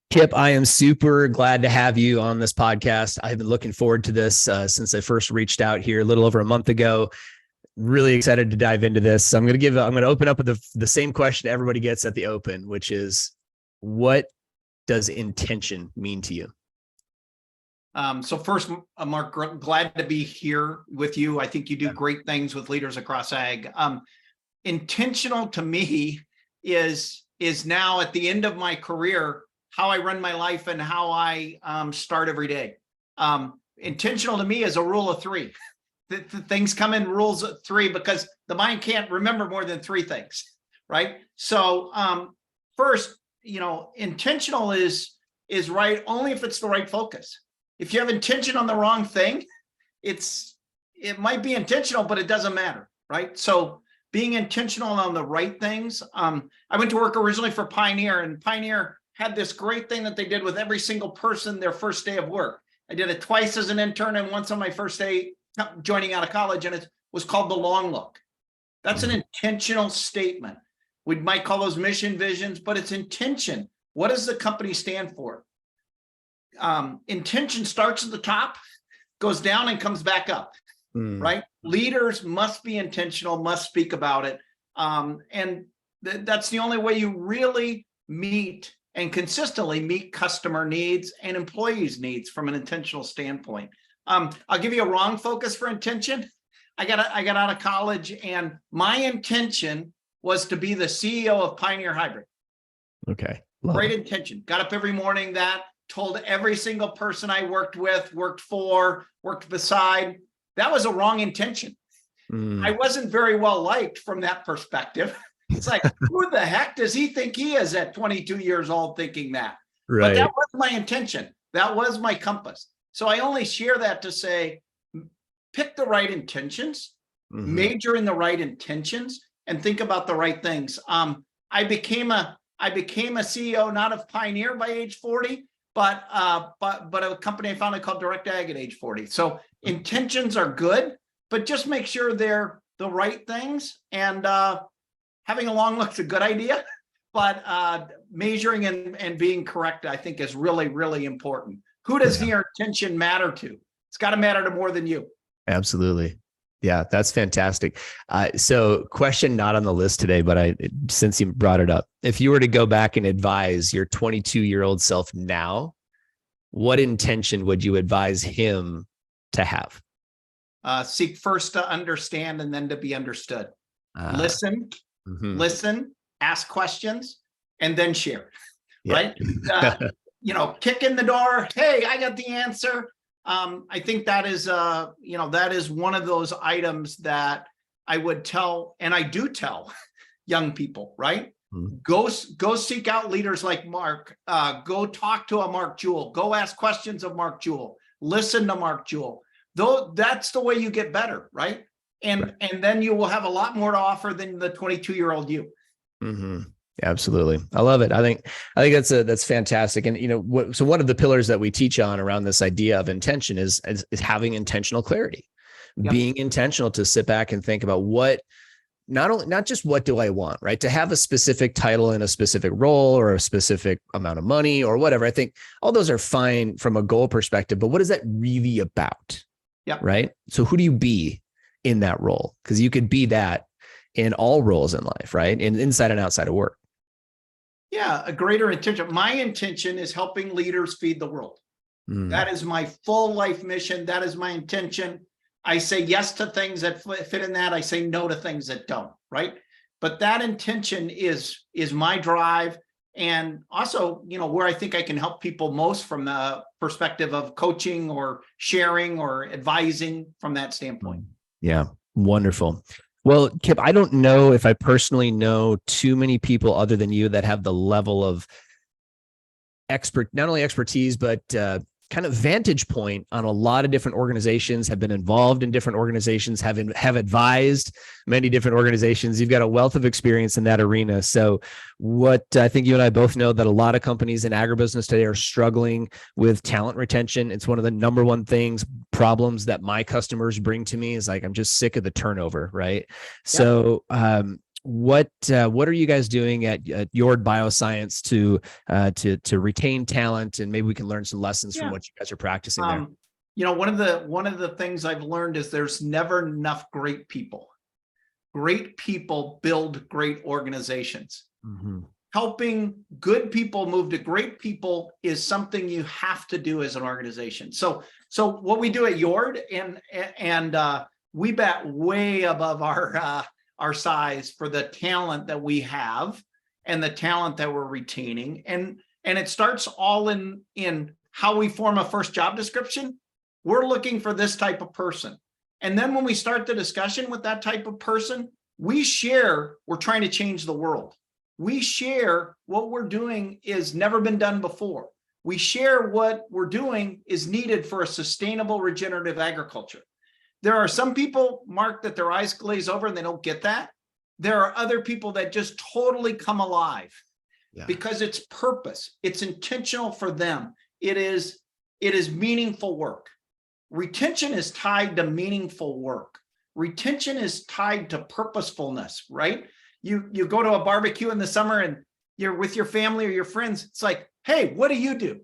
Kip, I am super glad to have you on this podcast. I've been looking forward to this since I first reached out here a little over a month ago. Really excited to dive into this. So I'm going to open up with the same question everybody gets at the open, which is, what does intention mean to you? So first, Mark, glad to be here with you. I think you do great things with leaders across ag. Intentional to me is now at the end of my career, how I run my life and how I start every day. Intentional to me is a rule of three. The things come in rules of three because the mind can't remember more than three things, right? So first, intentional is right only if it's the right focus. If you have intention on the wrong thing, it might be intentional, but it doesn't matter, right? So being intentional on the right things. I went to work originally for Pioneer, and Pioneer had this great thing that they did with every single person their first day of work. I did it twice as an intern and once on my first day joining out of college, and it was called the long look. That's an intentional statement. We might call those mission visions, but it's intention. What does the company stand for? Intention starts at the top, goes down and comes back up, right? Leaders must be intentional, must speak about it. And that's the only way you really meet and consistently meet customer needs and employees' needs from an intentional standpoint. I'll give you a wrong focus for intention. I got out of college, and my intention was to be the CEO of Pioneer Hybrid. Okay. Great intention. Got up every morning, told every single person I worked with, worked for, worked beside. That was a wrong intention. I wasn't very well liked from that perspective. It's like, who the heck does he think he is at 22 years old thinking that? Right. But that was my intention. That was my compass. So I only share that to say, pick the right intentions, major in the right intentions, and think about the right things. I became a CEO, not of Pioneer by age 40, but a company I founded called Direct Ag at age 40. So intentions are good, but just make sure they're the right things. And having a long look is a good idea, but measuring and being correct, I think, is really, really important. Who does your intention matter to? It's got to matter to more than you. Absolutely. Yeah, that's fantastic. So question not on the list today, but since you brought it up, if you were to go back and advise your 22-year-old self now, what intention would you advise him to have? Seek first to understand and then to be understood. Listen, ask questions, and then share, right? Kick in the door. Hey, I got the answer. I think that is one of those items that I would tell, and I do tell young people, right? Go seek out leaders like Mark. Go talk to a Mark Jewell. Go ask questions of Mark Jewell. Listen to Mark Jewell. Though that's the way you get better, right? And then you will have a lot more to offer than the 22-year-old you. Absolutely. I love it. I think that's fantastic. And so one of the pillars that we teach on around this idea of intention is having intentional clarity, being intentional to sit back and think about not just what do I want, right? To have a specific title in a specific role or a specific amount of money or whatever. I think all those are fine from a goal perspective, but what is that really about? Right. So who do you be in that role? Because you could be that in all roles in life, right? And inside and outside of work. Yeah, a greater intention. My intention is helping leaders feed the world. That is my full life mission. That is my intention. I say yes to things that fit in that. I say no to things that don't, right? But that intention is my drive. And also, where I think I can help people most from the perspective of coaching or sharing or advising from that standpoint. Yeah, wonderful. Well, Kip, I don't know if I personally know too many people other than you that have the level of not only expertise, but kind of vantage point on a lot of different organizations, have been involved in different organizations, have advised many different organizations. You've got a wealth of experience in that arena. So what I think you and I both know that a lot of companies in agribusiness today are struggling with talent retention. It's one of the number one problems that my customers bring to me is like, I'm just sick of the turnover, right? So what are you guys doing at Jord Biocience to retain talent, and maybe we can learn some lessons from what you guys are practicing there? One of the things I've learned is there's never enough great people. Great people build great organizations. Mm-hmm. Helping good people move to great people is something you have to do as an organization. So what we do at Jord, and we bet way above our size for the talent that we have and the talent that we're retaining. And it starts all in how we form a first job description. We're looking for this type of person. And then when we start the discussion with that type of person, we share, we're trying to change the world. We share what we're doing is never been done before. We share what we're doing is needed for a sustainable regenerative agriculture. There are some people, Mark, that their eyes glaze over and they don't get that. There are other people that just totally come alive because it's purpose. It's intentional for them. It is meaningful work. Retention is tied to meaningful work. Retention is tied to purposefulness, right? You go to a barbecue in the summer and you're with your family or your friends. It's like, hey, what do you do?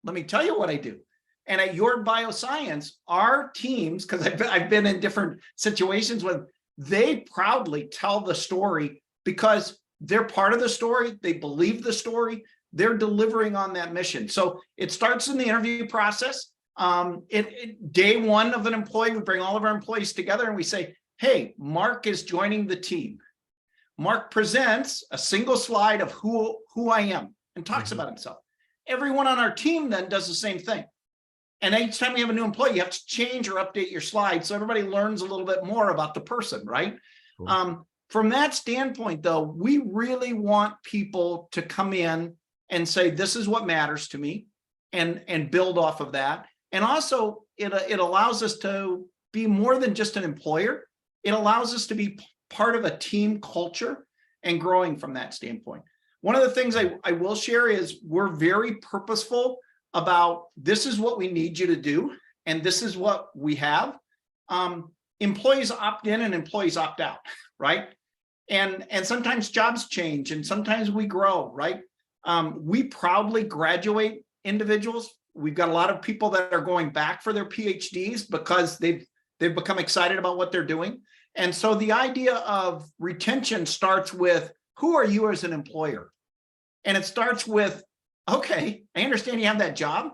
Let me tell you what I do. And at Jord Biocience, our teams, because I've been in different situations with, they proudly tell the story because they're part of the story. They believe the story. They're delivering on that mission. So it starts in the interview process. Day one of an employee, we bring all of our employees together and we say, hey, Mark is joining the team. Mark presents a single slide of who I am and talks about himself. Everyone on our team then does the same thing. And each time we have a new employee, you have to change or update your slide so everybody learns a little bit more about the person, right? Cool. From that standpoint, though, we really want people to come in and say, this is what matters to me, and build off of that. And also, it allows us to be more than just an employer. It allows us to be part of a team culture and growing from that standpoint. One of the things I will share is we're very purposeful about this is what we need you to do, and this is what we have. Employees opt in and employees opt out, right? And sometimes jobs change and sometimes we grow, right? We proudly graduate individuals. We've got a lot of people that are going back for their PhDs because they've become excited about what they're doing. And so the idea of retention starts with, who are you as an employer? And it starts with, okay, I understand you have that job.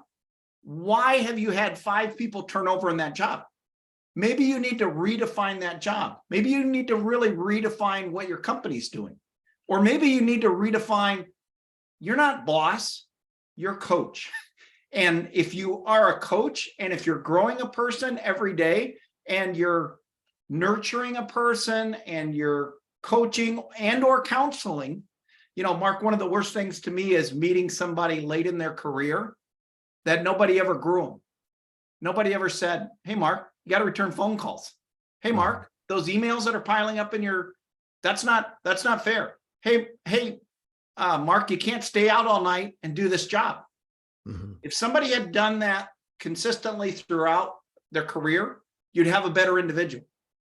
Why have you had 5 people turn over in that job? Maybe you need to redefine that job. Maybe you need to really redefine what your company's doing. Or maybe you need to redefine, you're not boss, you're coach. And if you are a coach, and if you're growing a person every day, and you're nurturing a person, and you're coaching and or counseling, Mark, one of the worst things to me is meeting somebody late in their career that nobody ever grew them. Nobody ever said, hey, Mark, you got to return phone calls. Hey, Mark, those emails that are piling up in that's not fair. Hey, Mark, you can't stay out all night and do this job. Mm-hmm. If somebody had done that consistently throughout their career, you'd have a better individual.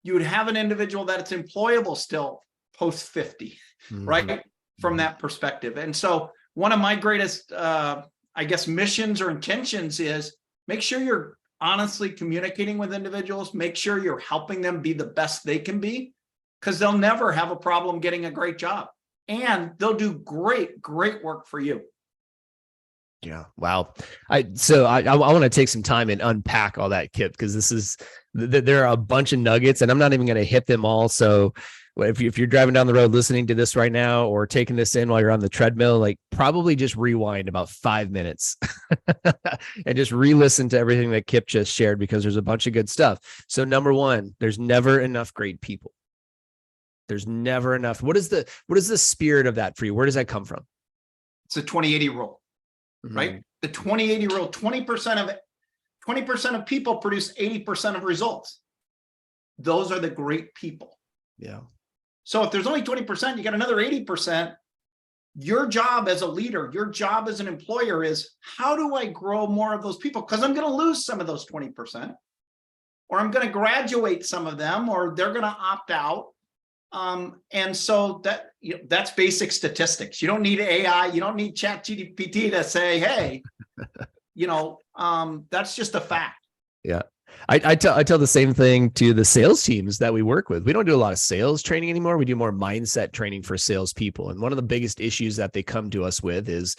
You would have an individual that it's employable still post 50, right? From that perspective. And so one of my greatest, missions or intentions is make sure you're honestly communicating with individuals, make sure you're helping them be the best they can be, because they'll never have a problem getting a great job, and they'll do great work for you. Yeah. Wow. I want to take some time and unpack all that, Kip, because there are a bunch of nuggets and I'm not even going to hit them all. So if you're driving down the road listening to this right now, or taking this in while you're on the treadmill, probably just rewind about 5 minutes and just re-listen to everything that Kip just shared, because there's a bunch of good stuff. So number one, there's never enough great people. There's never enough. What is the spirit of that for you? Where does that come from? It's a 20-80 rule, right? The 20-80 rule, 20% of people produce 80% of results. Those are the great people. Yeah. So if there's only 20%, you got another 80%. Your job as a leader, your job as an employer is, how do I grow more of those people? Because I'm going to lose some of those 20%, or I'm going to graduate some of them, or they're going to opt out. And so that's basic statistics. You don't need AI. You don't need ChatGPT to say, hey, that's just a fact. Yeah. I tell the same thing to the sales teams that we work with. We don't do a lot of sales training anymore. We do more mindset training for salespeople. And one of the biggest issues that they come to us with is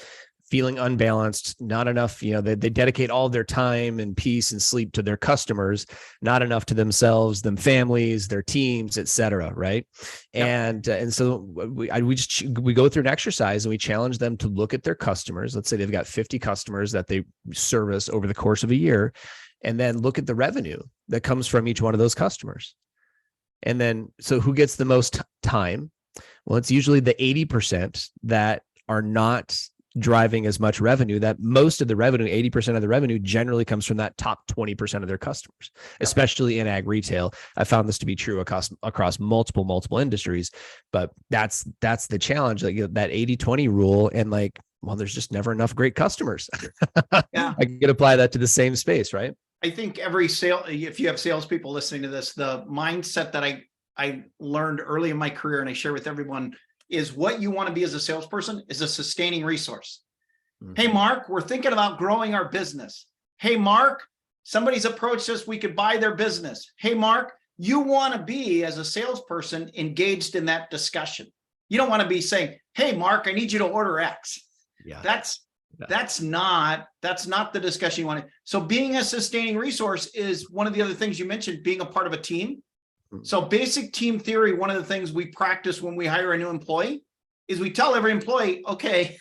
feeling unbalanced, not enough, they dedicate all their time and peace and sleep to their customers, not enough to themselves, them families, their teams, et cetera. Right. Yep. And so we go through an exercise and we challenge them to look at their customers. Let's say they've got 50 customers that they service over the course of a year, and then look at the revenue that comes from each one of those customers. And then, so who gets the most time? Well, it's usually the 80% that are not driving as much revenue. That most of the revenue, 80% of the revenue, generally comes from that top 20% of their customers, especially in ag retail. I found this to be true across multiple industries, but that's the challenge, like that 80-20 rule. And like, well, there's just never enough great customers. Yeah. I could apply that to the same space, right? I think if you have salespeople listening to this, the mindset that I learned early in my career and I share with everyone is what you want to be as a salesperson is a sustaining resource. Mm-hmm. Hey, Mark, we're thinking about growing our business. Hey, Mark, somebody's approached us. We could buy their business. Hey, Mark, you want to be, as a salesperson, engaged in that discussion. You don't want to be saying, hey, Mark, I need you to order X. Yeah. That's not the discussion you want to. So being a sustaining resource is one of the other things you mentioned, being a part of a team. So basic team theory, one of the things we practice when we hire a new employee is we tell every employee, okay,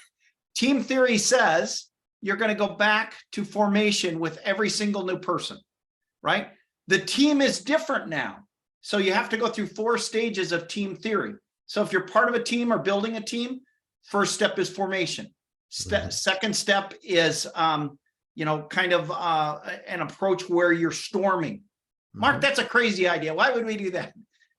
team theory says you're going to go back to formation with every single new person, right? The team is different now. So you have to go through 4 stages of team theory. So if you're part of a team or building a team, first step is formation. Second step is, an approach where you're storming. Mark, that's a crazy idea. Why would we do that?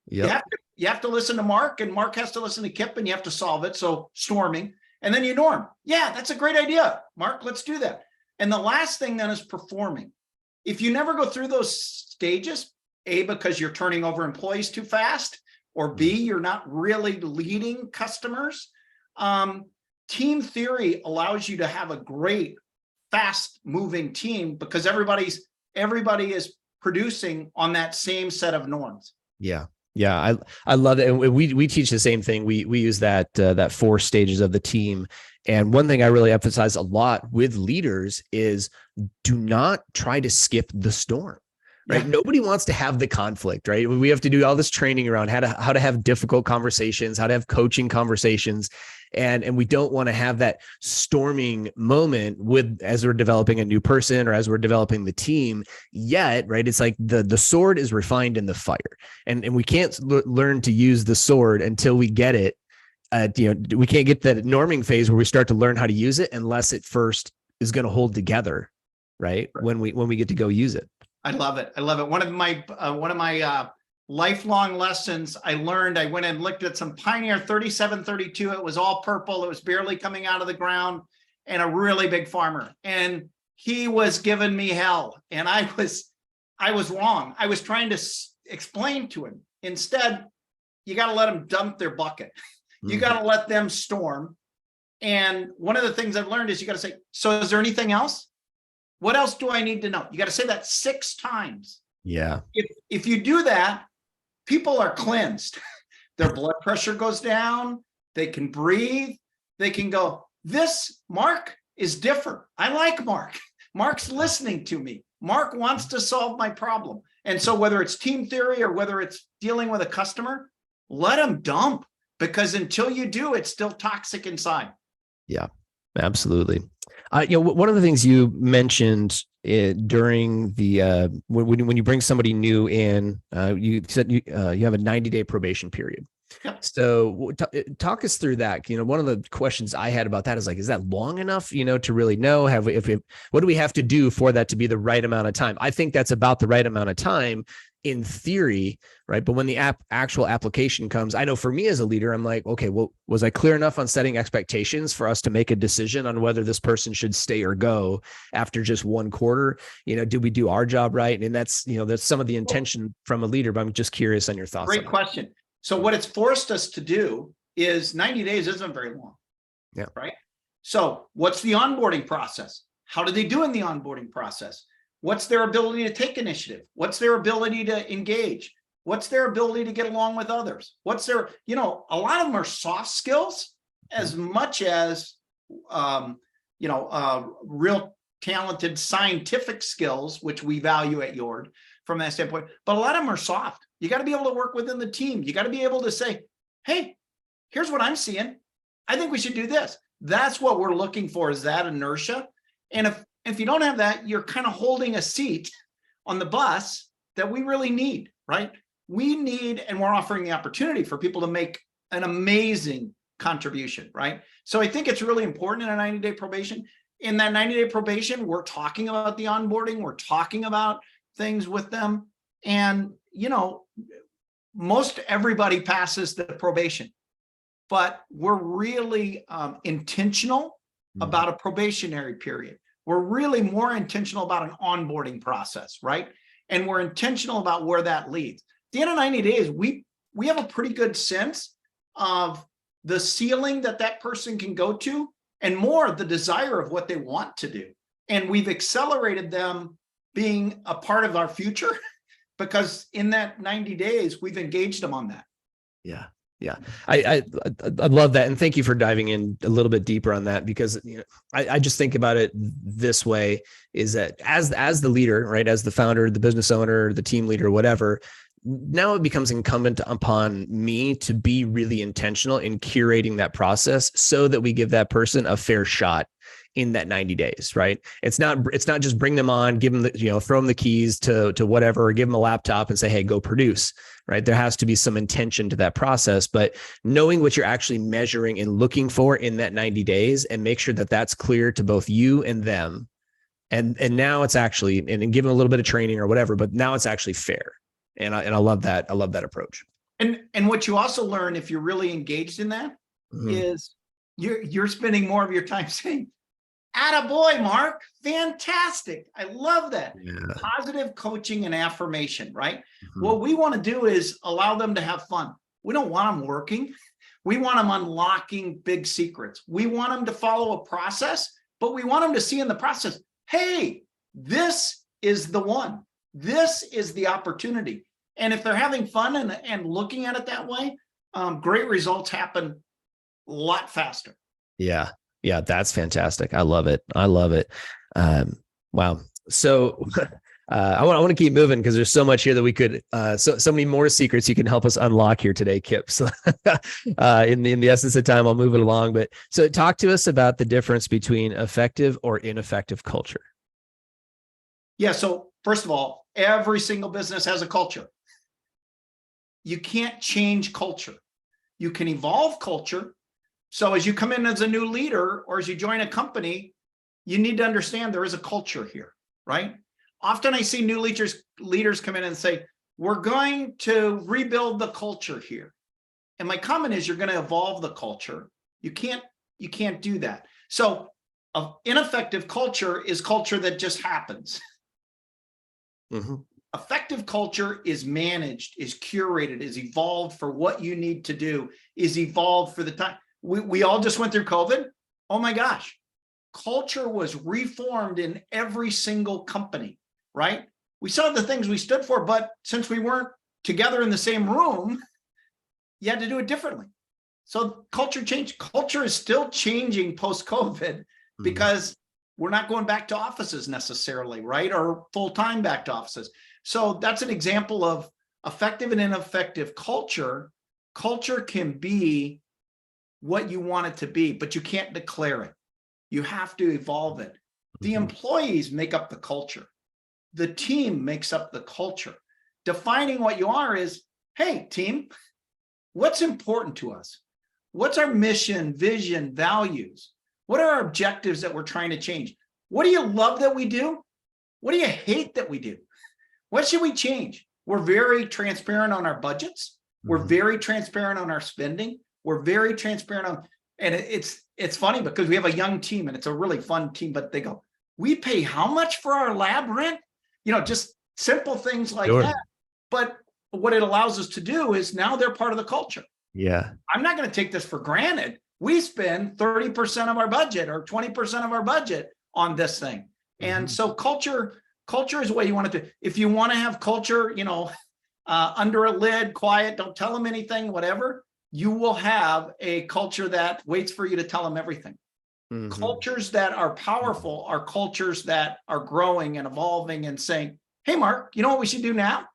Yep. You have to listen to Mark, and Mark has to listen to Kip, and you have to solve it. So storming, and then you norm. Yeah, that's a great idea, Mark. Let's do that. And the last thing then is performing. If you never go through those stages, A, because you're turning over employees too fast, or B, you're not really leading customers. Team theory allows you to have a great, fast-moving team because everybody is producing on that same set of norms. Yeah. I love it. And we teach the same thing. We use that 4 stages of the team. And one thing I really emphasize a lot with leaders is do not try to skip the storm. Right. Yeah. Nobody wants to have the conflict, right? We have to do all this training around how to have difficult conversations, how to have coaching conversations. And we don't want to have that storming moment as we're developing a new person or as we're developing the team yet, right? It's like the sword is refined in the fire, and we can't learn to use the sword until we get it. We can't get that norming phase where we start to learn how to use it unless it first is going to hold together, right? When we get to go use it. I love it. One of my lifelong lessons I learned, I went and looked at some Pioneer 3732. It was all purple. It was barely coming out of the ground, and a really big farmer. And he was giving me hell. And I was wrong. I was trying to explain to him. Instead, you got to let them dump their bucket. You got to let them storm. And one of the things I've learned is you got to say, so is there anything else? What else do I need to know? You got to say that 6 times. Yeah. If you do that, people are cleansed. Their blood pressure goes down. They can breathe. They can go, this Mark is different. I like Mark. Mark's listening to me. Mark wants to solve my problem. And so whether it's team theory or whether it's dealing with a customer, let them dump, because until you do, it's still toxic inside. Yeah, absolutely. One of the things you mentioned during the when you bring somebody new in, you said you have a 90-day probation period. Yep. So talk us through that. One of the questions I had about that is like, is that long enough, to really know? What do we have to do for that to be the right amount of time? I think that's about the right amount of time in theory, right? But when the actual application comes, I know for me as a leader, I'm like, okay, well, was I clear enough on setting expectations for us to make a decision on whether this person should stay or go after just 1 quarter? Did we do our job right? And that's some of the intention from a leader, but I'm just curious on your thoughts. Great question. So what it's forced us to do is 90 days isn't very long. Yeah. Right. So what's the onboarding process? How do they do in the onboarding process? What's their ability to take initiative? What's their ability to engage? What's their ability to get along with others? What's their, a lot of them are soft skills as much as, real talented scientific skills, which we value at Jord from that standpoint. But a lot of them are soft. You got to be able to work within the team. You got to be able to say, hey, here's what I'm seeing. I think we should do this. That's what we're looking for, is that inertia. And if you don't have that, you're kind of holding a seat on the bus that we really need, right? We need, and we're offering the opportunity for people to make an amazing contribution, right? So I think it's really important in a 90-day probation. In that 90-day probation, we're talking about the onboarding, we're talking about things with them. And, most everybody passes the probation, but we're really intentional about a probationary period. We're really more intentional about an onboarding process, right? And we're intentional about where that leads. At the end of 90 days, we have a pretty good sense of the ceiling that person can go to, and more the desire of what they want to do. And we've accelerated them being a part of our future because in that 90 days, we've engaged them on that. Yeah. Yeah. I love that. And thank you for diving in a little bit deeper on that, because I just think about it this way, is that as the leader, right, as the founder, the business owner, the team leader, whatever, now it becomes incumbent upon me to be really intentional in curating that process so that we give that person a fair shot in that 90 days, right? It's not just bring them on, give them the, throw them the keys to whatever, or give them a laptop and say, hey, go produce, right? There has to be some intention to that process, but knowing what you're actually measuring and looking for in that 90 days, and make sure that that's clear to both you and them. And now it's actually, and give them a little bit of training or whatever, but now it's actually fair. And I love that. I love that approach. And what you also learn, if you're really engaged in that, is you're spending more of your time saying, attaboy, Mark, fantastic. I love that. Yeah. Positive coaching and affirmation, right? What we want to do is allow them to have fun. We don't want them working. We want them unlocking big secrets. We want them to follow a process, but we want them to see in the process, hey, this is the one. This is the opportunity. And if they're having fun and looking at it that way, great results happen a lot faster. Yeah. Yeah, that's fantastic. I love it. I love it. Wow. So I want to keep moving, because there's so much here that we could, so many more secrets you can help us unlock here today, Kip. So in the essence of time, I'll move it along. But so talk to us about the difference between effective or ineffective culture. Yeah. So first of all, every single business has a culture. You can't change culture. You can evolve culture. So as you come in as a new leader, or as you join a company, you need to understand there is a culture here, right? Often I see new leaders come in and say, we're going to rebuild the culture here. And my comment is, you're going to evolve the culture. You can't do that. So ineffective culture is culture that just happens. Effective culture is managed, is curated, is evolved for what you need to do, is evolved for the time. We all just went through COVID. Oh my gosh. Culture was reformed in every single company, right? We saw the things we stood for, but since we weren't together in the same room, you had to do it differently. So culture changed. Culture is still changing post-COVID because we're not going back to offices necessarily, right? Or full-time back to offices. So that's an example of effective and ineffective culture. Culture can be what you want it to be, but you can't declare it. You have to evolve it. The employees make up the culture. The team makes up the culture. Defining what you are is, hey, team, what's important to us? What's our mission, vision, values? What are our objectives that we're trying to change? What do you love that we do? What do you hate that we do? What should we change? We're very transparent on our budgets. We're very transparent on our spending. We're very transparent on, and it's funny because we have a young team and it's a really fun team, but they go, we pay how much for our lab rent? Just simple things like that. But what it allows us to do is now they're part of the culture. Yeah. I'm not going to take this for granted. We spend 30% of our budget or 20% of our budget on this thing. And so culture is what you want to do. If you want to have culture, under a lid, quiet, don't tell them anything, whatever, you will have a culture that waits for you to tell them everything. Cultures that are powerful are cultures that are growing and evolving and saying, hey, Mark, you know what we should do now?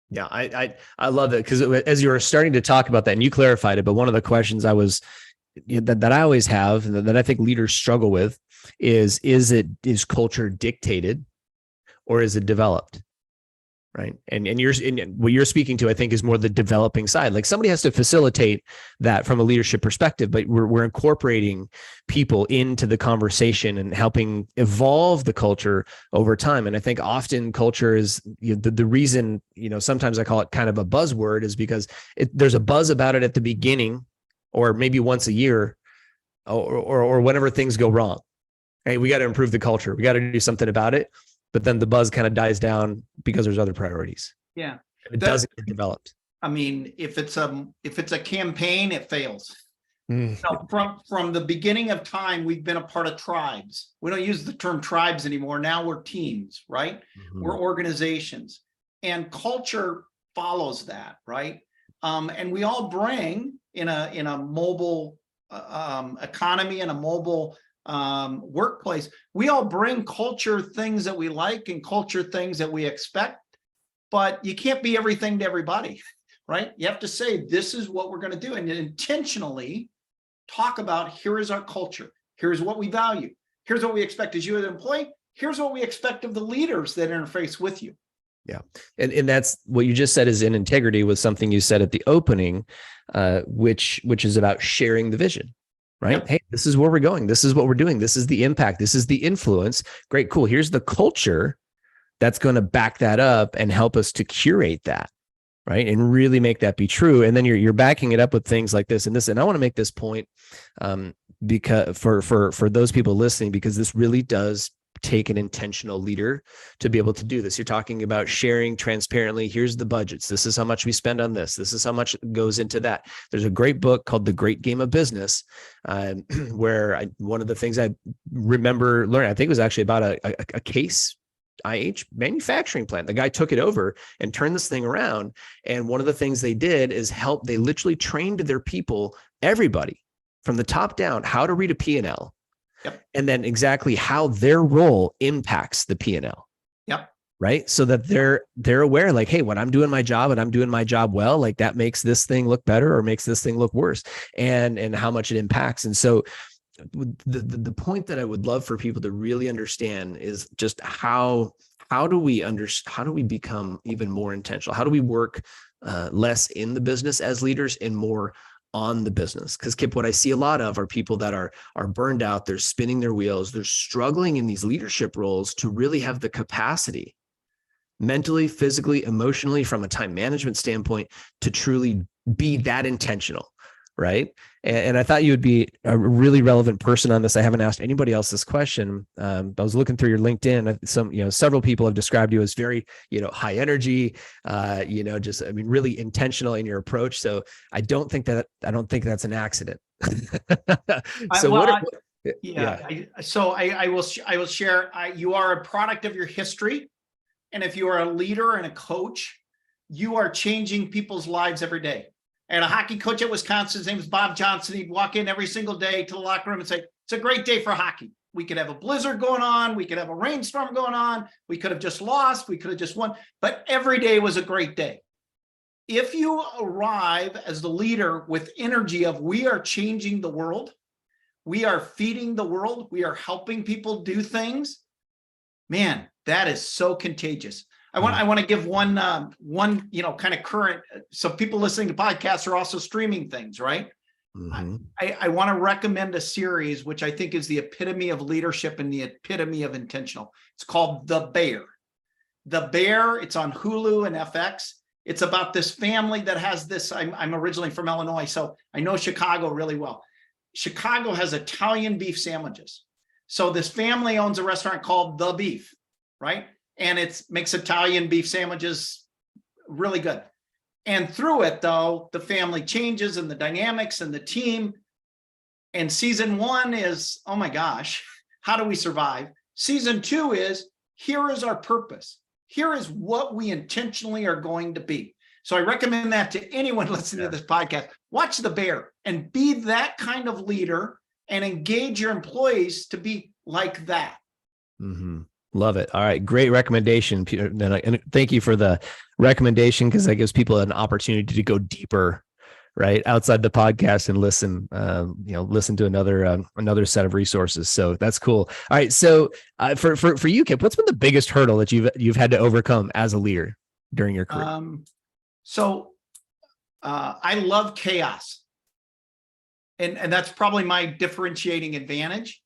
Yeah, I love it, because as you were starting to talk about that, and you clarified it, but one of the questions that I always have, and that I think leaders struggle with, is culture dictated or is it developed? Right. And what you're speaking to, I think, is more the developing side. Like, somebody has to facilitate that from a leadership perspective, but we're incorporating people into the conversation and helping evolve the culture over time. And I think often culture is the reason, sometimes I call it kind of a buzzword, is because there's a buzz about it at the beginning, or maybe once a year, or whenever things go wrong. Hey, we got to improve the culture. We got to do something about it. But then the buzz kind of dies down because there's other priorities. Yeah. It doesn't get developed. I mean, if it's a campaign, it fails. So from the beginning of time, we've been a part of tribes. We don't use the term tribes anymore. Now we're teams, right? We're organizations, and culture follows that, right? And we all bring in a mobile economy and a mobile workplace, we all bring culture things that we like and culture things that we expect, but you can't be everything to everybody, right? You have to say, this is what we're going to do, and intentionally talk about, here is our culture, here's what we value, here's what we expect as you as an employee, here's what we expect of the leaders that interface with you. Yeah. And that's what you just said, is in integrity with something you said at the opening, which is about sharing the vision. Right? Yep. Hey, this is where we're going. This is what we're doing. This is the impact. This is the influence. Great, cool. Here's the culture that's going to back that up and help us to curate that, right? And really make that be true. And then you're backing it up with things like this and this. And I want to make this point because for those people listening, because this really does take an intentional leader to be able to do this. You're talking about sharing transparently. Here's the budgets. This is how much we spend on this. This is how much goes into that. There's a great book called The Great Game of Business, where one of the things I remember learning, I think it was actually about a case IH manufacturing plant. The guy took it over and turned this thing around. And one of the things they did is they literally trained their people, everybody from the top down, how to read a P&L. Yep. And then exactly how their role impacts the P&L. Yep. Right. So that they're aware, like, hey, when I'm doing my job and I'm doing my job well, like that makes this thing look better or makes this thing look worse, and how much it impacts. And so the point that I would love for people to really understand is just how do we become even more intentional? How do we work less in the business as leaders and more on the business? Because Kip, what I see a lot of are people that are burned out. They're spinning their wheels. They're struggling in these leadership roles to really have the capacity, mentally, physically, emotionally, from a time management standpoint, to truly be that intentional. Right. And I thought you would be a really relevant person on this. I haven't asked anybody else this question. I was looking through your LinkedIn. Several people have described you as very, high energy, really intentional in your approach. So I don't think that's an accident. So I will share, you are a product of your history. And if you are a leader and a coach, you are changing people's lives every day. And a hockey coach at Wisconsin, his name is Bob Johnson. He'd walk in every single day to the locker room and say, it's a great day for hockey. We could have a blizzard going on. We could have a rainstorm going on. We could have just lost. We could have just won. But every day was a great day. If you arrive as the leader with energy of, we are changing the world, we are feeding the world, we are helping people do things, man, that is so contagious. I want to give one kind of current. So people listening to podcasts are also streaming things, right? Mm-hmm. I want to recommend a series which I think is the epitome of leadership and the epitome of intentional. It's called The Bear. The Bear. It's on Hulu and FX. It's about this family that has this. I'm originally from Illinois, so I know Chicago really well. Chicago has Italian beef sandwiches. So this family owns a restaurant called The Beef, right? and it makes Italian beef sandwiches really good. And through it, though, the family changes and the dynamics and the team. And season 1 is, oh my gosh, how do we survive? Season 2 is, here is our purpose. Here is what we intentionally are going to be. So I recommend that to anyone listening to this podcast. Watch The Bear and be that kind of leader and engage your employees to be like that. Mm-hmm. Love it. All right. Great recommendation, Peter. And thank you for the recommendation, because that gives people an opportunity to go deeper, right, outside the podcast and listen, listen to another set of resources. So that's cool. All right. So for you, Kip, what's been the biggest hurdle that you've had to overcome as a leader during your career? I love chaos. And that's probably my differentiating advantage.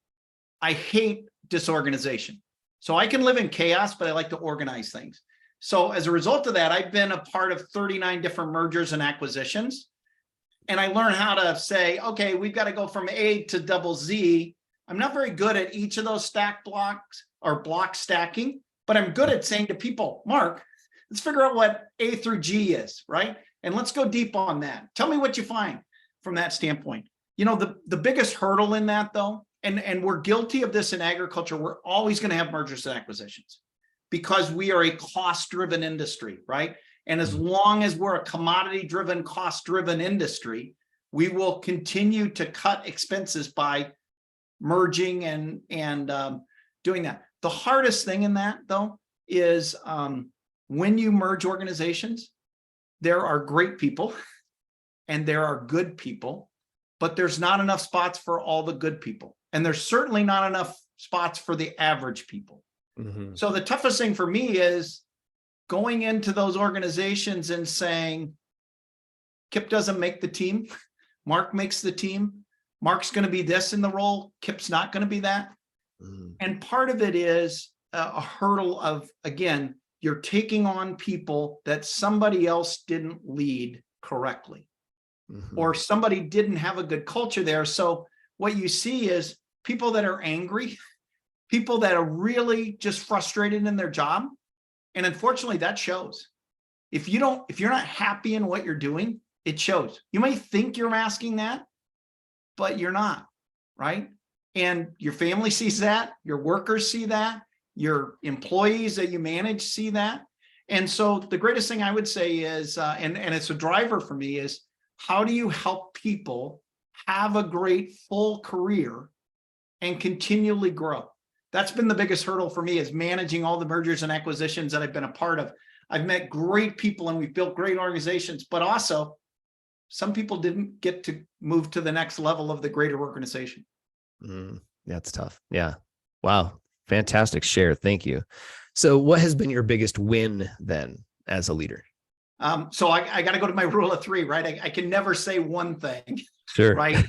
I hate disorganization. So I can live in chaos, but I like to organize things. So as a result of that, I've been a part of 39 different mergers and acquisitions. And I learned how to say, okay, we've got to go from A to double Z. I'm not very good at each of those stack blocks or block stacking, but I'm good at saying to people, Mark, let's figure out what A through G is, right? And let's go deep on that. Tell me what you find from that standpoint. The biggest hurdle in that, though, and we're guilty of this in agriculture, we're always going to have mergers and acquisitions because we are a cost-driven industry, right? And as long as we're a commodity-driven, cost-driven industry, we will continue to cut expenses by merging and doing that. The hardest thing in that, though, is when you merge organizations, there are great people and there are good people, but there's not enough spots for all the good people. And there's certainly not enough spots for the average people. Mm-hmm. So the toughest thing for me is going into those organizations and saying, Kip doesn't make the team. Mark makes the team. Mark's going to be this in the role. Kip's not going to be that. Mm-hmm. And part of it is a hurdle of, again, you're taking on people that somebody else didn't lead correctly, mm-hmm. or somebody didn't have a good culture there. So what you see is people that are angry, people that are really just frustrated in their job. And unfortunately, that shows. If you're not happy in what you're doing, it shows. You may think you're masking that, but you're not, right? And your family sees that, your workers see that, your employees that you manage see that. And so the greatest thing I would say is, and it's a driver for me, is how do you help people have a great full career and continually grow? That's been the biggest hurdle for me, is managing all the mergers and acquisitions that I've been a part of. I've met great people and we've built great organizations, but also some people didn't get to move to the next level of the greater organization. That's tough. Yeah. Wow. Fantastic share. Thank you. So what has been your biggest win then as a leader? So I got to go to my rule of 3, right? I can never say one thing. Sure. Right.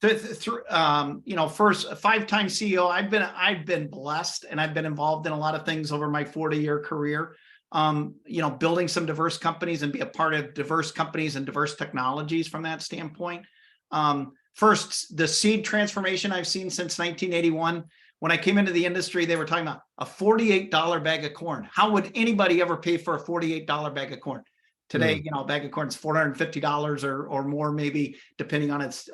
First, 5-time CEO. I've been blessed, and I've been involved in a lot of things over my 40-year career. Building some diverse companies and be a part of diverse companies and diverse technologies from that standpoint. First, the seed transformation I've seen since 1981. When I came into the industry, they were talking about a $48 bag of corn. How would anybody ever pay for a $48 bag of corn? Today, a bag of corn is $450 or more, maybe, depending on its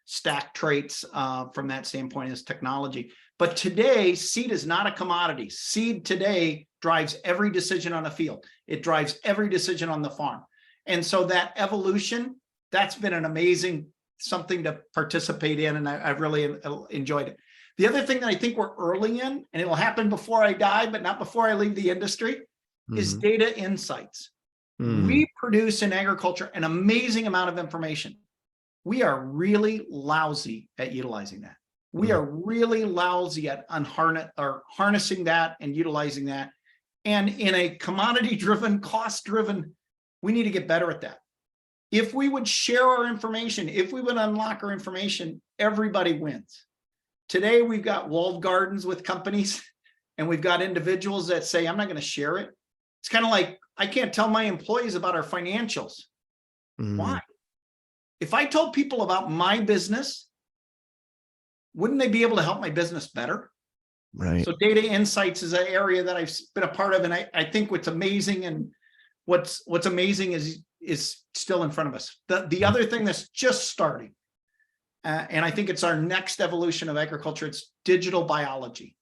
stack traits from that standpoint as technology. But today, seed is not a commodity. Seed today drives every decision on the field. It drives every decision on the farm. And so that evolution, that's been an amazing something to participate in, and I've really enjoyed it. The other thing that I think we're early in, and it'll happen before I die, but not before I leave the industry, is data insights. We produce in agriculture an amazing amount of information. We are really lousy at utilizing that. We are really lousy at harnessing that and utilizing that. And in a commodity-driven, cost-driven, we need to get better at that. If we would share our information, if we would unlock our information, everybody wins. Today, we've got walled gardens with companies, and we've got individuals that say, I'm not going to share it. It's kind of like, I can't tell my employees about our financials. Why? If I told people about my business, wouldn't they be able to help my business better? Right. So data insights is an area that I've been a part of. And I think what's amazing and what's amazing is still in front of us. The other thing that's just starting, and I think it's our next evolution of agriculture, it's digital biology.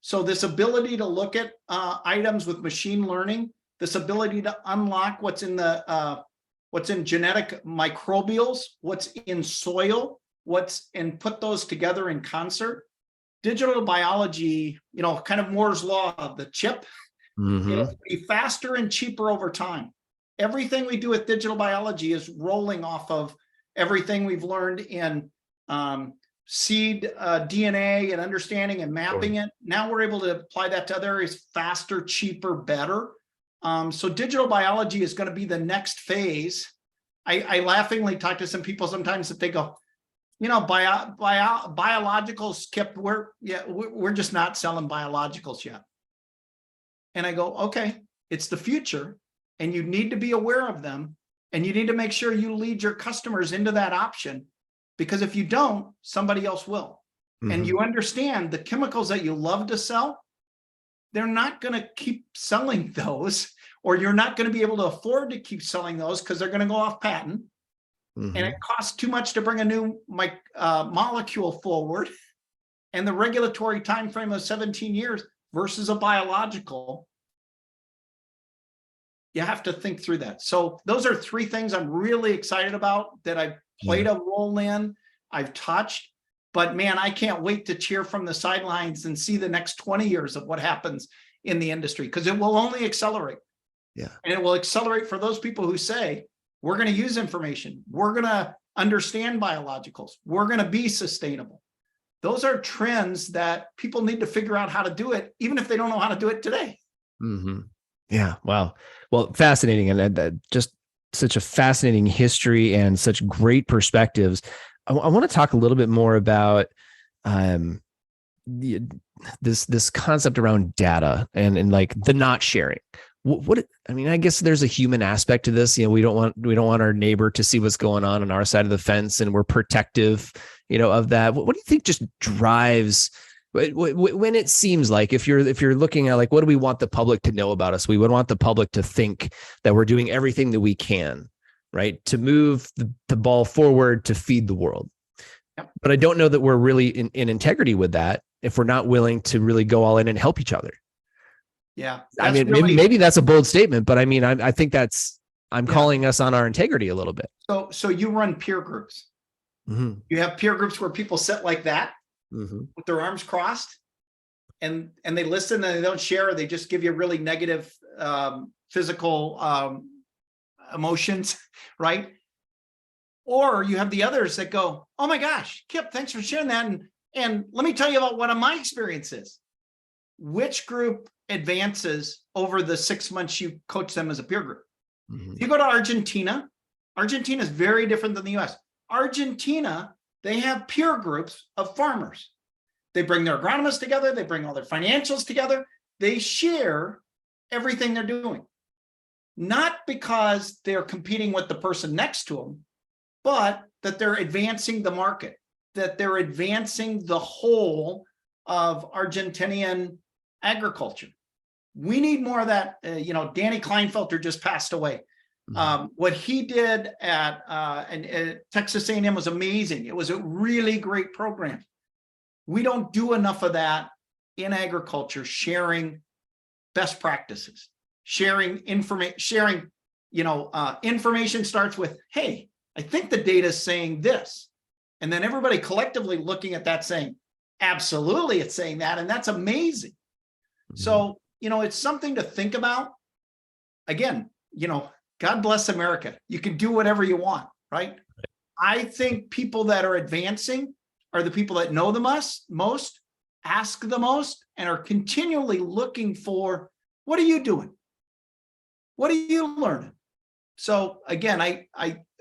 So this ability to look at items with machine learning, this ability to unlock what's in genetic microbials, what's in soil, and put those together in concert. Digital biology, kind of Moore's law of the chip, it'll be faster and cheaper over time. Everything we do with digital biology is rolling off of everything we've learned in seed DNA and understanding and mapping it. Now we're able to apply that to other areas faster, cheaper, better. So digital biology is going to be the next phase. I laughingly talk to some people sometimes that they go, biologicals, Kip, we're just not selling biologicals yet. And I go, okay, it's the future, and you need to be aware of them, and you need to make sure you lead your customers into that option, because if you don't, somebody else will. And you understand the chemicals that you love to sell, they're not going to keep selling those, or you're not going to be able to afford to keep selling those because they're going to go off patent. And it costs too much to bring a new molecule forward. And the regulatory time frame of 17 years versus a biological, you have to think through that. So those are three things I'm really excited about that I've played a role in, I've touched. But man, I can't wait to cheer from the sidelines and see the next 20 years of what happens in the industry, because it will only accelerate. Yeah. And it will accelerate for those people who say, we're going to use information, we're going to understand biologicals, we're going to be sustainable. Those are trends that people need to figure out how to do it, even if they don't know how to do it today. Yeah. Wow. Well, fascinating. And just such a fascinating history and such great perspectives. I want to talk a little bit more about this concept around data and like the not sharing. I guess there's a human aspect to this. We don't want our neighbor to see what's going on our side of the fence, and we're protective, of that. What do you think just drives when it seems like, if you're looking at like, what do we want the public to know about us? We would want the public to think that we're doing everything that we can, right, to move the ball forward, to feed the world. Yep. But I don't know that we're really in integrity with that if we're not willing to really go all in and help each other. Yeah. I mean, maybe that's a bold statement, but I mean, I think I'm calling us on our integrity a little bit. So you run peer groups. You have peer groups where people sit like that with their arms crossed, and they listen and they don't share, or they just give you really negative physical emotions, right? Or you have the others that go, oh my gosh, Kip, thanks for sharing that. And let me tell you about one of my experiences. Which group advances over the 6 months you coach them as a peer group? If you go to Argentina is very different than the US. Argentina, they have peer groups of farmers. They bring their agronomists together. They bring all their financials together. They share everything they're doing. Not because they're competing with the person next to them, but that they're advancing the market, that they're advancing the whole of Argentinian agriculture. We need more of that. Danny Kleinfelter just passed away. What he did at Texas A&M was amazing. It was a really great program. We don't do enough of that in agriculture, sharing best practices, sharing information. Information starts with, hey, I think the data is saying this. And then everybody collectively looking at that saying, absolutely, it's saying that. And that's amazing. So, it's something to think about. Again, God bless America. You can do whatever you want, right? I think people that are advancing are the people that know the most, ask the most, and are continually looking for, what are you doing? What are you learning? So again,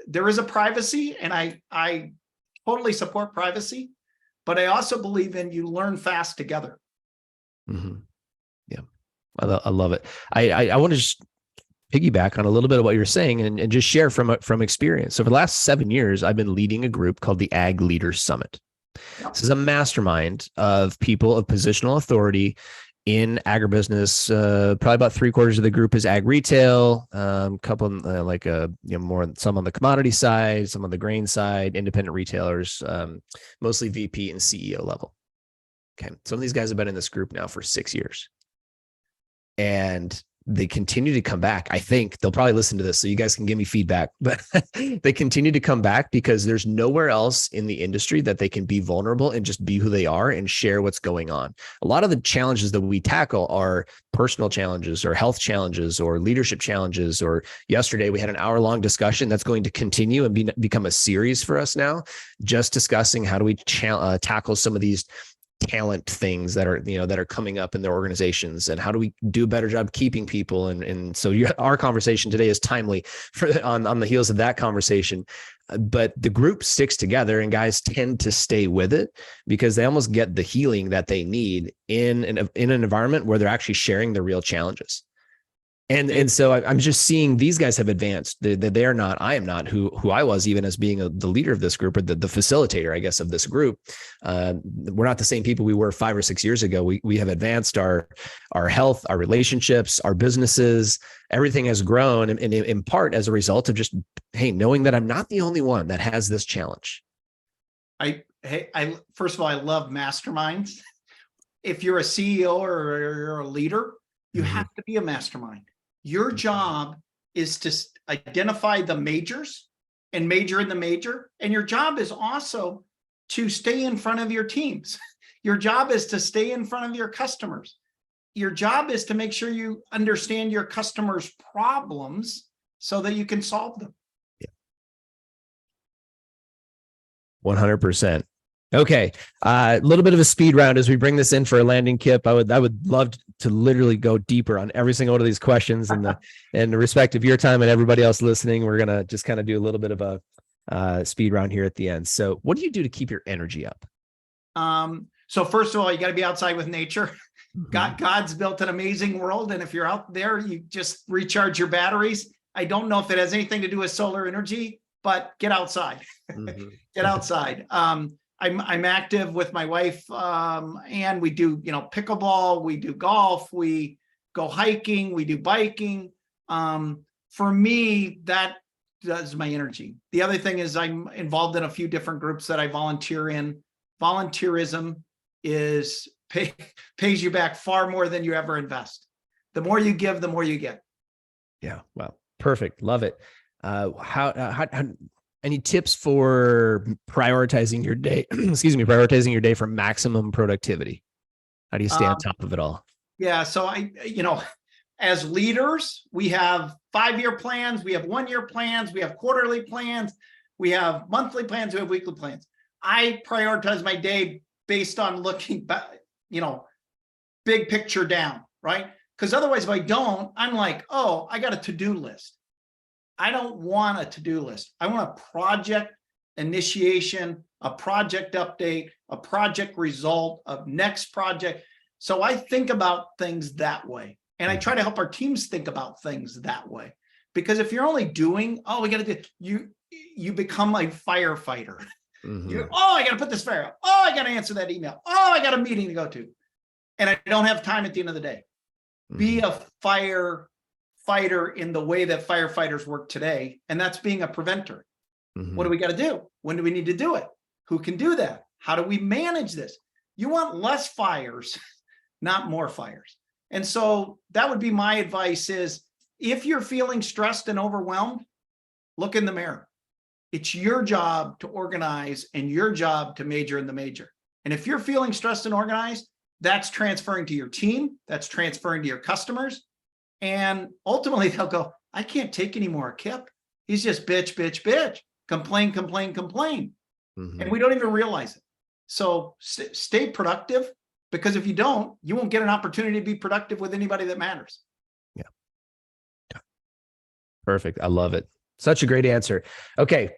there is a privacy, and I totally support privacy, but I also believe in you learn fast together. Yeah, I love it. I want to just piggyback on a little bit of what you're saying and just share from experience. So for the last 7 years, I've been leading a group called the Ag Leaders Summit. Yep. This is a mastermind of people of positional authority in agribusiness. Probably about 3/4 of the group is ag retail, couple more, some on the commodity side, some on the grain side, independent retailers, mostly VP and CEO level. Okay. Some of these guys have been in this group now for 6 years. And they continue to come back. I think they'll probably listen to this, so you guys can give me feedback, but they continue to come back because there's nowhere else in the industry that they can be vulnerable and just be who they are and share what's going on. A lot of the challenges that we tackle are personal challenges or health challenges or leadership challenges. Or yesterday we had an hour-long discussion that's going to continue and become a series for us now, just discussing how do we tackle some of these talent things that are coming up in their organizations, and how do we do a better job keeping people. And so our conversation today is timely on the heels of that conversation. But the group sticks together, and guys tend to stay with it because they almost get the healing that they need in an environment where they're actually sharing the real challenges. And so I'm just seeing these guys have advanced. They are not, I am not who I was even as being the leader of this group, or the facilitator, I guess, of this group. We're not the same people we were 5 or 6 years ago. We have advanced our health, our relationships, our businesses. Everything has grown in part as a result of just, hey, knowing that I'm not the only one that has this challenge. First of all, I love masterminds. If you're a CEO or you're a leader, you have to be a mastermind. Your job is to identify the majors and major in the major. And your job is also to stay in front of your teams. Your job is to stay in front of your customers. Your job is to make sure you understand your customers' problems so that you can solve them. Yeah. 100%. Okay. A little bit of a speed round as we bring this in for a landing, Kip. I would love to literally go deeper on every single one of these questions, and the respect of your time and everybody else listening. We're going to just kind of do a little bit of a speed round here at the end. So what do you do to keep your energy up? So first of all, you got to be outside with nature. God's built an amazing world. And if you're out there, you just recharge your batteries. I don't know if it has anything to do with solar energy, but get outside. Get outside. I'm active with my wife, and we do, pickleball, we do golf, we go hiking, we do biking. For me, that does my energy. The other thing is I'm involved in a few different groups that I volunteer in. Volunteerism pays you back far more than you ever invest. The more you give, the more you get. Yeah. Wow. Perfect. Love it. How any tips for prioritizing your day? Prioritizing your day for maximum productivity. How do you stay on top of it all? Yeah. So as leaders, we have 5-year plans, we have 1-year plans, we have quarterly plans, we have monthly plans, we have weekly plans. I prioritize my day based on looking back, big picture down, right? Because otherwise, if I don't, I'm like, oh, I got a to-do list. I don't want a to-do list. I want a project initiation, a project update, a project result of next project. So I think about things that way. And I try to help our teams think about things that way. Because if you're only doing, we got to do, you become a firefighter. I got to put this fire out. I got to answer that email. I got a meeting to go to. And I don't have time at the end of the day. Be a firefighter in the way that firefighters work today. And that's being a preventer. What do we got to do? When do we need to do it? Who can do that? How do we manage this? You want less fires, not more fires. And so that would be my advice is if you're feeling stressed and overwhelmed, look in the mirror. It's your job to organize and your job to major in the major. And if you're feeling stressed and organized, that's transferring to your team. That's transferring to your customers. And ultimately they'll go, I can't take any more Kip. He's just bitch, bitch, bitch, complain, complain, complain. And we don't even realize it. So stay productive, because if you don't, you won't get an opportunity to be productive with anybody that matters. Yeah. Perfect. I love it. Such a great answer. Okay.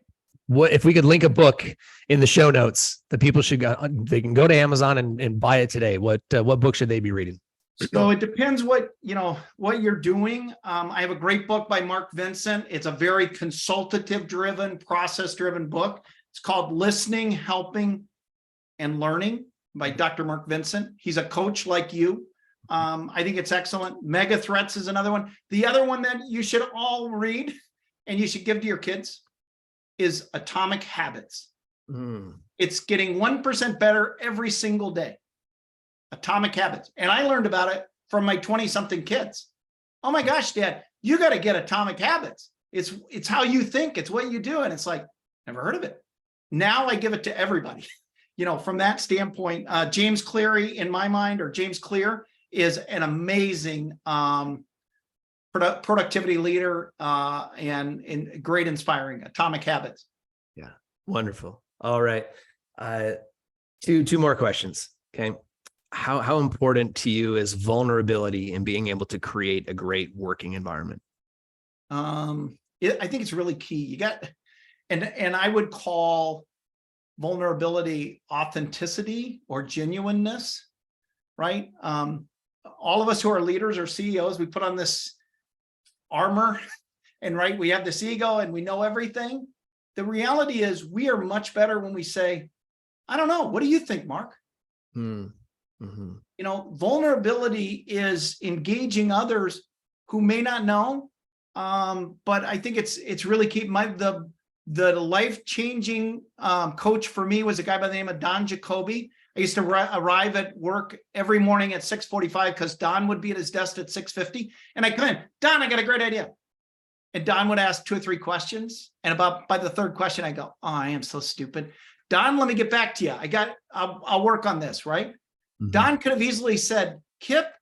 What if we could link a book in the show notes that people should go, they can go to Amazon and buy it today. What book should they be reading? So it depends what you're doing. I have a great book by Mark Vincent. It's a very consultative driven, process driven book. It's called Listening, Helping, and Learning by Dr. Mark Vincent. He's a coach like you. I think it's excellent. Mega Threats is another one. The other one that you should all read and you should give to your kids is Atomic Habits. It's getting 1% better every single day. Atomic Habits. And I learned about it from my 20-something kids. Oh my gosh, Dad, you got to get Atomic Habits. It's how you think. It's what you do. And it's like, never heard of it. Now I give it to everybody. From that standpoint, James Cleary, in my mind, or James Clear, is an amazing productivity leader and great inspiring. Atomic Habits. Yeah, wonderful. All right, two more questions. Okay, how important to you is vulnerability in being able to create a great working environment? I think it's really key. You got, and I would call vulnerability authenticity or genuineness, right? All of us who are leaders or CEOs, we put on this armor and we have this ego and we know everything. The reality is we are much better when we say, I don't know, what do you think, Mark? Vulnerability is engaging others who may not know, but I think it's really key. The life-changing coach for me was a guy by the name of Don Jacoby. I used to arrive at work every morning at 6:45 because Don would be at his desk at 6:50. And I come in, Don, I got a great idea. And Don would ask 2 or 3 questions. And by the third question, I go, oh, I am so stupid. Don, let me get back to you. I'll work on this, right? Don could have easily said, Kip,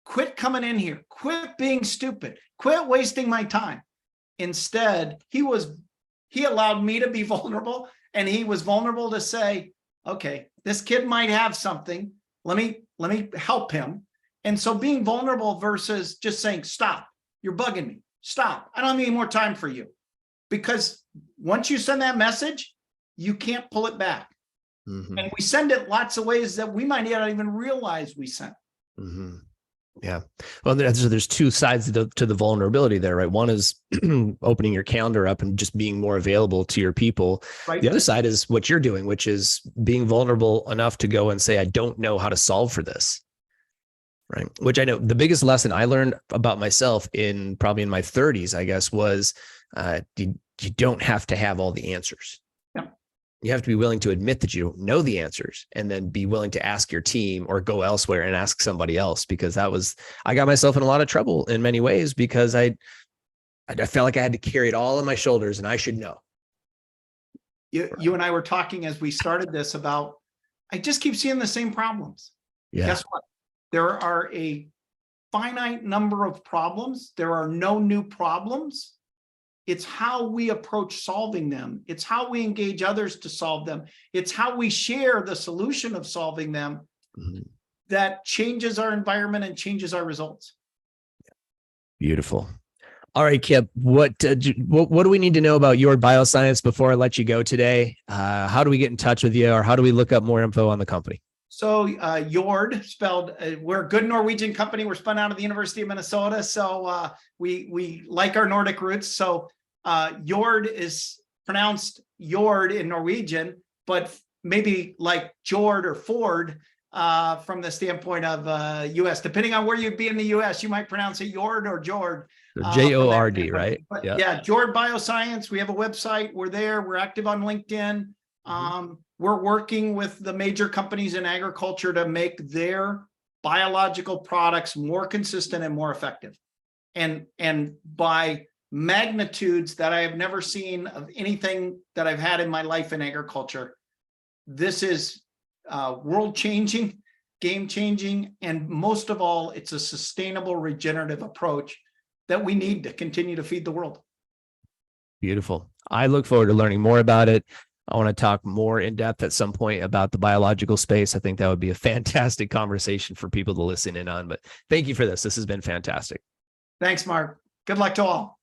quit coming in here. Quit being stupid. Quit wasting my time. Instead, he allowed me to be vulnerable, and he was vulnerable to say, okay, this kid might have something. Let me help him. And so being vulnerable versus just saying, stop, you're bugging me. Stop. I don't have any more time for you. Because once you send that message, you can't pull it back. And we send it lots of ways that we might not even realize we sent. Yeah. Well, there's 2 sides to the vulnerability there, right? One is opening your calendar up and just being more available to your people. Right. The other side is what you're doing, which is being vulnerable enough to go and say, I don't know how to solve for this. Right. Which I know the biggest lesson I learned about myself probably in my 30s, I guess, was you don't have to have all the answers. You have to be willing to admit that you don't know the answers, and then be willing to ask your team or go elsewhere and ask somebody else, because I got myself in a lot of trouble in many ways because I felt like I had to carry it all on my shoulders and I should know. You and I were talking as we started this about, I just keep seeing the same problems. Yeah. Guess what? There are a finite number of problems. There are no new problems. It's how we approach solving them. It's how we engage others to solve them. It's how we share the solution of solving them that changes our environment and changes our results. Beautiful. All right, Kip, what do we need to know about Jord Biocience before I let you go today? How do we get in touch with you, or how do we look up more info on the company? So Jord, spelled, we're a good Norwegian company. We're spun out of the University of Minnesota. So we like our Nordic roots. So Jord is pronounced Jord in Norwegian, but maybe like Jord or Ford from the standpoint of US. Depending on where you'd be in the US, you might pronounce it Jord or Jord. J-O-R-D, right? But yeah, Jord Biocience. We have a website. We're there. We're active on LinkedIn. We're working with the major companies in agriculture to make their biological products more consistent and more effective. And by magnitudes that I have never seen of anything that I've had in my life in agriculture. This is world-changing, game-changing, and most of all, it's a sustainable, regenerative approach that we need to continue to feed the world. Beautiful. I look forward to learning more about it. I want to talk more in depth at some point about the biological space. I think that would be a fantastic conversation for people to listen in on, but thank you for this. This has been fantastic. Thanks, Mark. Good luck to all.